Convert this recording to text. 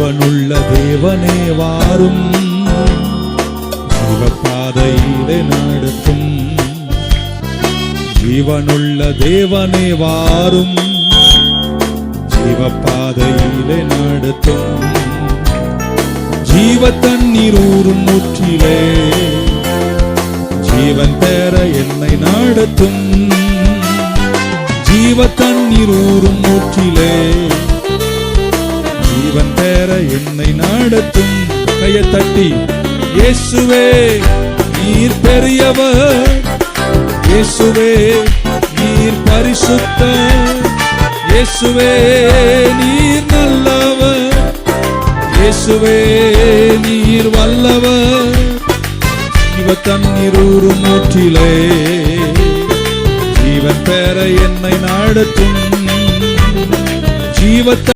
ஜீவனுள்ள தேவனே வாரும், ஜீவப்பாதையிலே நடத்தும். ஜீவனுள்ள தேவனே வாரும், ஜீவப்பாதையிலே நடத்தும். ஜீவ தண்ணீர் ஊறும் ஊற்றிலே ஜீவன் பெற என்னை நடத்தும். ஜீவ தண்ணீர் ஊறும் ஊற்றிலே ஜீவன் பெற என்னை நடத்தும். கையை தட்டி இயேசுவே நீர் பெரியவர், இயேசுவே நீர் பரிசுத்தர், இயேசுவே நீர் நல்லவர், இயேசுவே நீர் வல்லவர். ஜீவ தண்ணீர் ஊறும் ஊற்றிலே ஜீவன் பெற என்னை நடத்தும். ஜீவ